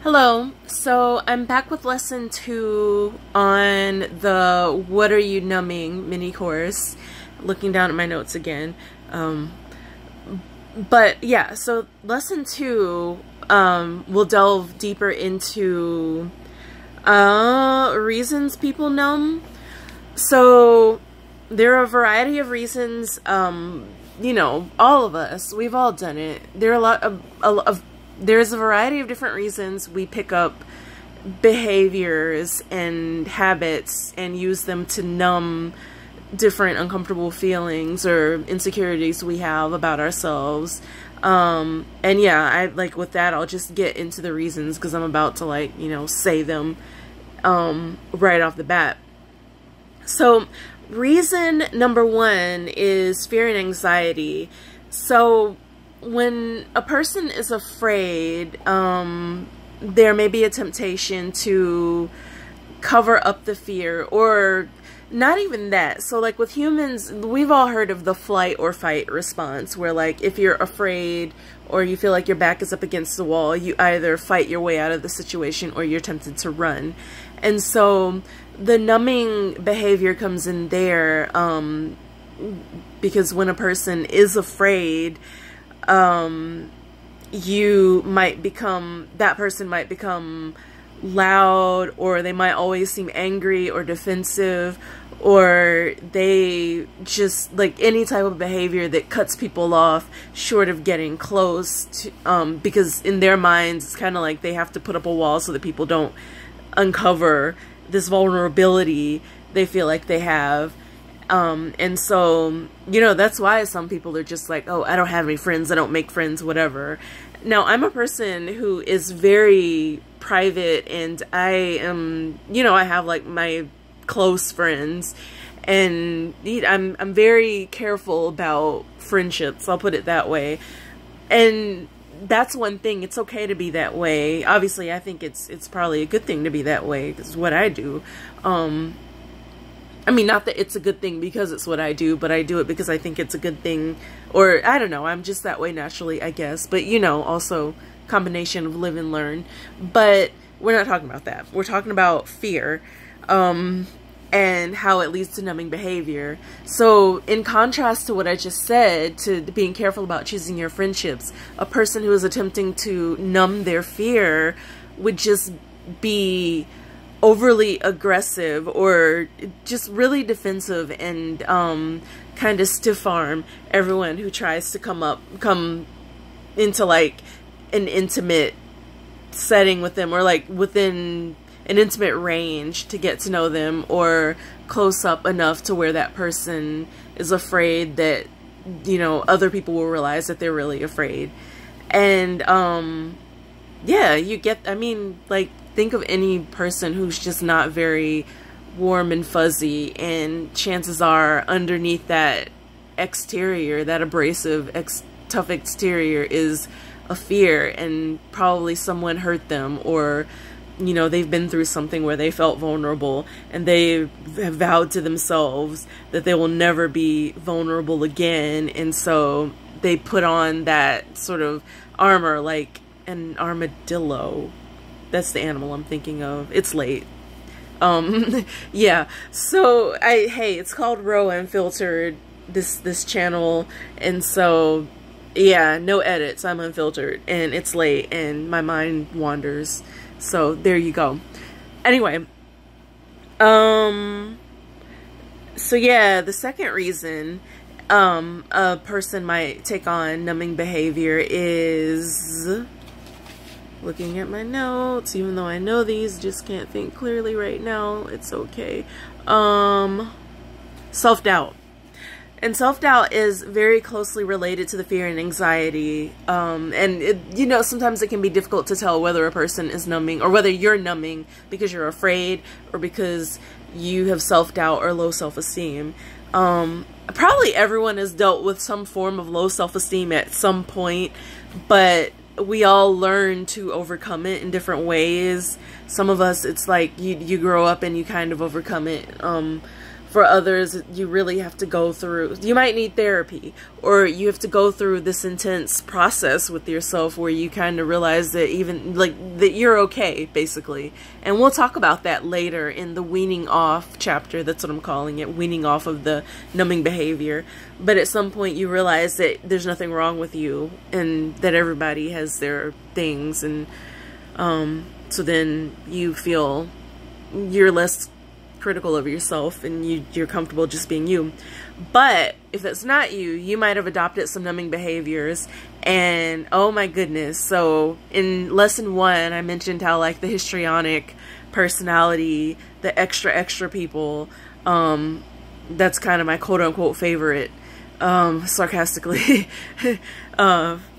Hello, so I'm back with lesson 2 on the What Are You Numbing mini course. Looking down at my notes again. But yeah, so lesson 2 will delve deeper into reasons people numb. So there are a variety of reasons, you know, all of us, we've all done it. There are there's a variety of different reasons we pick up behaviors and habits and use them to numb different uncomfortable feelings or insecurities we have about ourselves. And yeah, with that, I'll just get into the reasons because I'm about to say them right off the bat. So reason number 1 is fear and anxiety. So when a person is afraid, there may be a temptation to cover up the fear, or not even that. So like with humans, we've all heard of the flight or fight response, where like if you're afraid or you feel like your back is up against the wall, you either fight your way out of the situation or you're tempted to run. And so the numbing behavior comes in there, because when a person is afraid, that person might become loud, or they might always seem angry or defensive, or they just like any type of behavior that cuts people off short of getting close to, because in their minds it's kind of like they have to put up a wall so that people don't uncover this vulnerability they feel like they have. And so, you know, that's why some people are just like, oh, I don't have any friends, I don't make friends, whatever. Now, I'm a person who is very private, and I am, you know, I have like my close friends, and I'm very careful about friendships, I'll put it that way. And that's one thing, it's okay to be that way. Obviously, I think it's probably a good thing to be that way, because it's what I do. I mean, not that it's a good thing because it's what I do, but I do it because I think it's a good thing. Or, I don't know, I'm just that way naturally, I guess. But, you know, also combination of live and learn. But we're not talking about that. We're talking about fear, and how it leads to numbing behavior. So, in contrast to what I just said, to being careful about choosing your friendships, a person who is attempting to numb their fear would just be overly aggressive or just really defensive, and kind of stiff arm everyone who tries to come into like an intimate setting with them, or like within an intimate range to get to know them, or close up enough to where that person is afraid that, you know, other people will realize that they're really afraid. And yeah, you get, I mean, like, think of any person who's just not very warm and fuzzy, and chances are underneath that exterior, that abrasive, tough exterior, is a fear, and probably someone hurt them, or, you know, they've been through something where they felt vulnerable, and they have vowed to themselves that they will never be vulnerable again, and so they put on that sort of armor, like an armadillo. That's the animal I'm thinking of. It's late. Yeah. So hey, it's called Raw Unfiltered, this channel, and so yeah, no edits. I'm unfiltered, and it's late, and my mind wanders. So there you go. Anyway, so yeah, the second reason a person might take on numbing behavior is, looking at my notes, even though I know these, just can't think clearly right now. It's okay. Self-doubt. And self-doubt is very closely related to the fear and anxiety. And you know, sometimes it can be difficult to tell whether a person is numbing, or whether you're numbing because you're afraid, or because you have self-doubt or low self-esteem. Probably everyone has dealt with some form of low self-esteem at some point, but we all learn to overcome it in different ways. Some of us, it's like you grow up and you kind of overcome it. For others, you really have to go through, you might need therapy, or you have to go through this intense process with yourself where you kind of realize that even like that you're okay, basically. And we'll talk about that later in the weaning off chapter. That's what I'm calling it, weaning off of the numbing behavior. But at some point you realize that there's nothing wrong with you and that everybody has their things, and so then you feel you're less critical of yourself and you're comfortable just being you. But if that's not you, you might have adopted some numbing behaviors, and oh my goodness. So in lesson 1, I mentioned how like the histrionic personality, the extra people, that's kind of my quote-unquote favorite, sarcastically,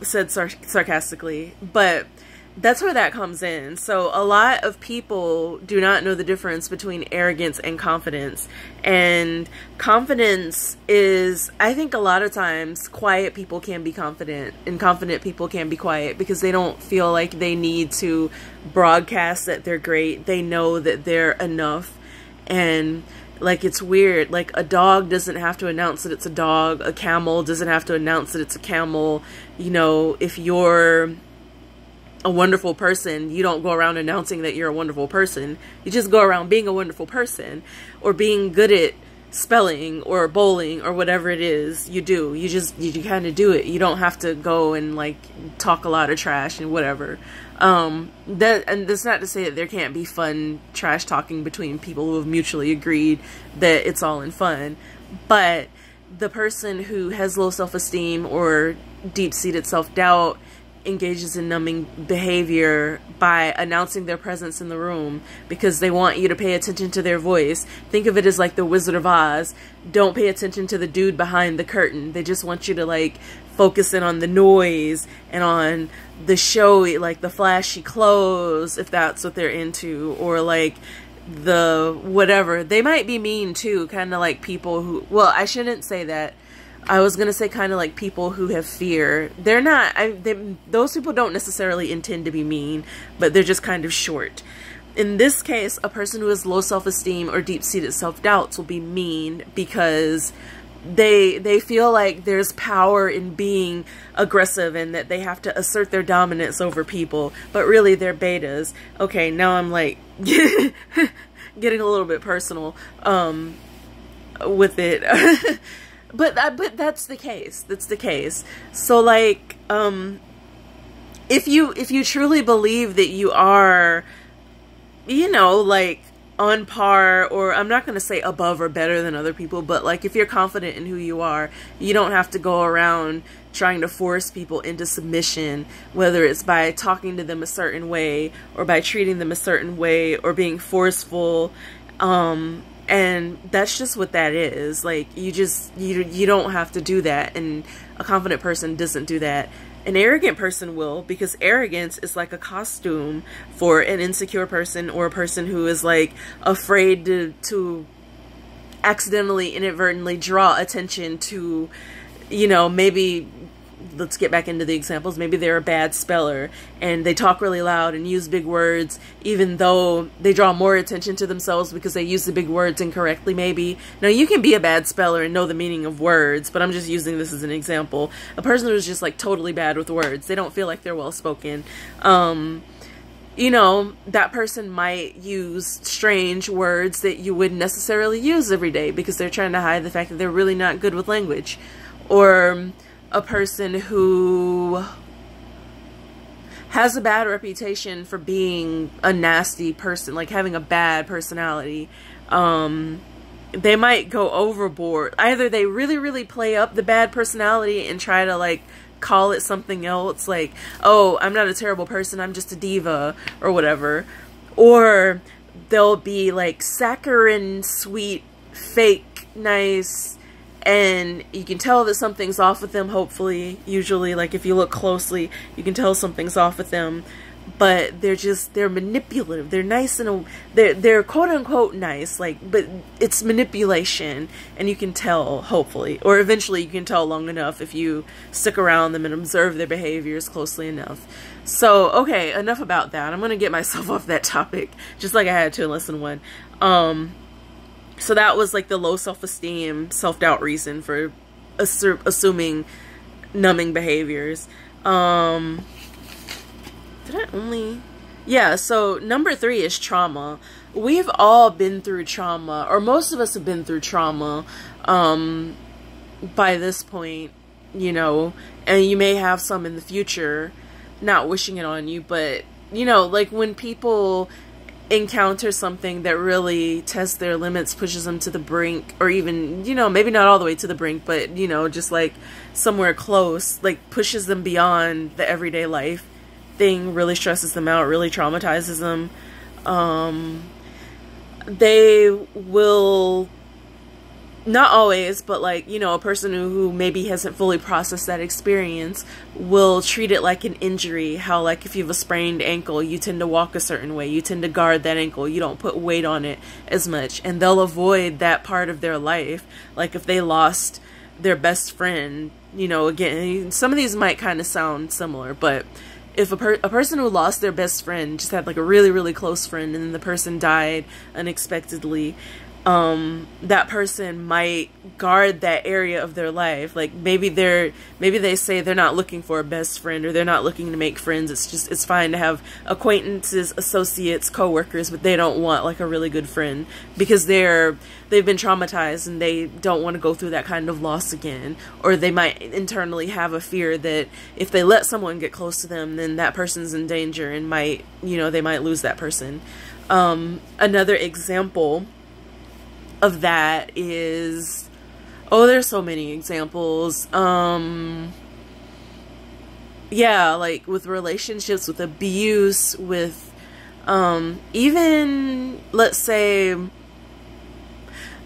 said sarcastically, but that's where that comes in. So a lot of people do not know the difference between arrogance and confidence. And confidence is, I think a lot of times, quiet people can be confident and confident people can be quiet because they don't feel like they need to broadcast that they're great. They know that they're enough. And like, it's weird. Like, a dog doesn't have to announce that it's a dog. A camel doesn't have to announce that it's a camel. You know, if you're a wonderful person, you don't go around announcing that you're a wonderful person. You just go around being a wonderful person, or being good at spelling or bowling or whatever it is you do. You kind of do it. You don't have to go and like talk a lot of trash and whatever. And that's not to say that there can't be fun trash talking between people who have mutually agreed that it's all in fun, but the person who has low self-esteem or deep-seated self-doubt engages in numbing behavior by announcing their presence in the room because they want you to pay attention to their voice. Think of it as like the Wizard of Oz. Don't pay attention to the dude behind the curtain. They just want you to like focus in on the noise and on the showy, like the flashy clothes, if that's what they're into, or like the whatever. They might be mean too, kind of like people who, well, I shouldn't say that. I was going to say kind of like people who have fear. They're not, those people don't necessarily intend to be mean, but they're just kind of short. In this case, a person who has low self-esteem or deep-seated self-doubts will be mean because they feel like there's power in being aggressive and that they have to assert their dominance over people, but really they're betas. Okay, now I'm like getting a little bit personal with it. But that's the case. That's the case. So like, if you truly believe that you are, you know, like on par, or I'm not going to say above or better than other people, but like if you're confident in who you are, you don't have to go around trying to force people into submission, whether it's by talking to them a certain way or by treating them a certain way or being forceful. And that's just what that is. Like, you don't have to do that, and a confident person doesn't do that. An arrogant person will, because arrogance is like a costume for an insecure person or a person who is like afraid to accidentally, inadvertently draw attention to, you know, maybe, let's get back into the examples. Maybe they're a bad speller and they talk really loud and use big words, even though they draw more attention to themselves because they use the big words incorrectly, maybe. Now, you can be a bad speller and know the meaning of words, but I'm just using this as an example. A person who's just like totally bad with words, they don't feel like they're well spoken. You know, that person might use strange words that you wouldn't necessarily use every day because they're trying to hide the fact that they're really not good with language. Or a person who has a bad reputation for being a nasty person, like having a bad personality. They might go overboard. Either they really, really play up the bad personality and try to like call it something else, like, oh, I'm not a terrible person, I'm just a diva, or whatever. Or they'll be like saccharine, sweet, fake, nice, and you can tell that something's off with them, hopefully. Usually, like, if you look closely, you can tell something's off with them. But they're manipulative. They're nice and they're quote-unquote nice, like, but it's manipulation, and you can tell, hopefully. Or eventually you can tell long enough if you stick around them and observe their behaviors closely enough. So, okay, enough about that. I'm going to get myself off that topic, just like I had to in lesson 1. So that was like the low self-esteem, self-doubt reason for assuming numbing behaviors. Did I only... Yeah, so number 3 is trauma. We've all been through trauma, or most of us have been through trauma by this point, you know, and you may have some in the future, not wishing it on you, but, you know, like when people encounter something that really tests their limits, pushes them to the brink, or even, you know, maybe not all the way to the brink, but, you know, just like somewhere close, like pushes them beyond the everyday life thing, really stresses them out, really traumatizes them. They will, not always, but like, you know, a person who maybe hasn't fully processed that experience will treat it like an injury. How like if you have a sprained ankle, you tend to walk a certain way, you tend to guard that ankle, you don't put weight on it as much, and they'll avoid that part of their life. Like if they lost their best friend, you know, again, some of these might kind of sound similar, but if a person who lost their best friend, just had like a really, really close friend, and then the person died unexpectedly, that person might guard that area of their life. Like maybe they say they're not looking for a best friend, or they're not looking to make friends. It's fine to have acquaintances, associates, coworkers, but they don't want like a really good friend because they've been traumatized and they don't want to go through that kind of loss again. Or they might internally have a fear that if they let someone get close to them, then that person's in danger and might, you know, they might lose that person. Another example of that is, oh, there's so many examples. Yeah, like with relationships, with abuse, with even, let's say,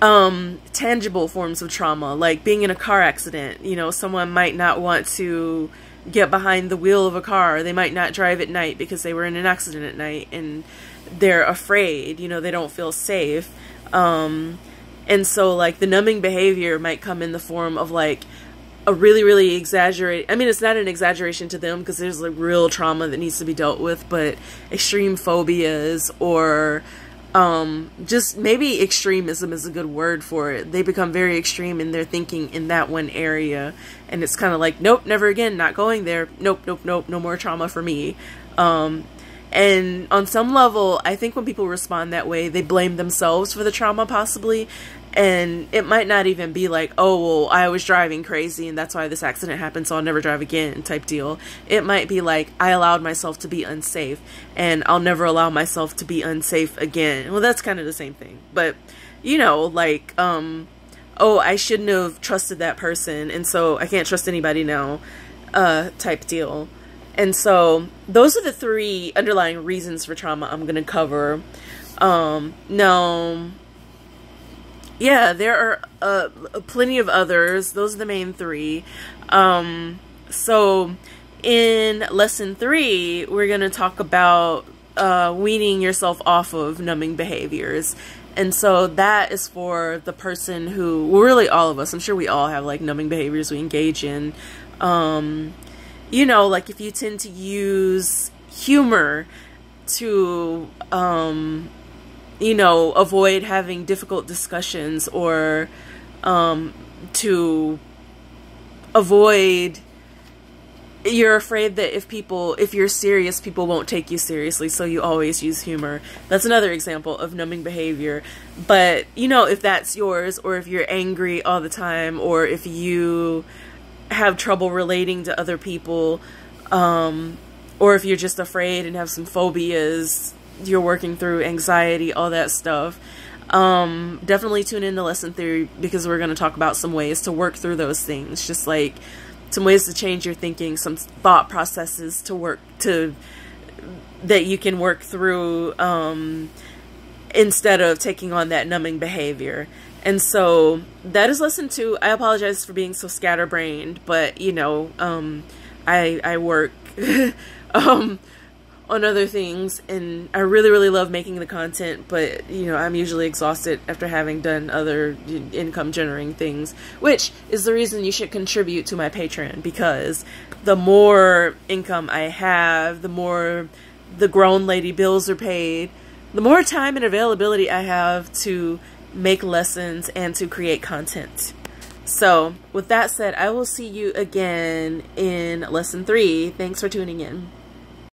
tangible forms of trauma, like being in a car accident. You know, someone might not want to get behind the wheel of a car. They might not drive at night because they were in an accident at night and they're afraid, you know, they don't feel safe. And so like the numbing behavior might come in the form of like a really, really I mean, it's not an exaggeration to them because there's like real trauma that needs to be dealt with, but extreme phobias, or just maybe extremism is a good word for it. They become very extreme in their thinking in that one area, and it's kind of like, nope, never again, not going there. Nope, nope, nope, no more trauma for me. And on some level, I think when people respond that way, they blame themselves for the trauma possibly. And it might not even be like, oh, well, I was driving crazy and that's why this accident happened, so I'll never drive again type deal. It might be like, I allowed myself to be unsafe and I'll never allow myself to be unsafe again. Well, that's kind of the same thing. But, you know, like, oh, I shouldn't have trusted that person and so I can't trust anybody now type deal. And so those are the 3 underlying reasons for trauma I'm going to cover. Now, yeah, there are plenty of others. Those are the main 3. So in lesson 3, we're going to talk about weaning yourself off of numbing behaviors. And so that is for the person who, well, really all of us, I'm sure we all have like numbing behaviors we engage in. You know, like if you tend to use humor to, you know, avoid having difficult discussions, or to avoid, you're afraid that if you're serious, people won't take you seriously, so you always use humor. That's another example of numbing behavior. But, you know, if that's yours, or if you're angry all the time, or if you have trouble relating to other people, or if you're just afraid and have some phobias, you're working through anxiety, all that stuff, definitely tune into lesson 3 because we're going to talk about some ways to work through those things, just like some ways to change your thinking, some thought processes that you can work through instead of taking on that numbing behavior. And so that is lesson 2. I apologize for being so scatterbrained, but you know, I work on other things, and I really, really love making the content, but you know, I'm usually exhausted after having done other income generating things, which is the reason you should contribute to my Patreon, because the more income I have, the more the grown lady bills are paid, the more time and availability I have to make lessons and to create content. So with that said, I will see you again in lesson 3. Thanks for tuning in.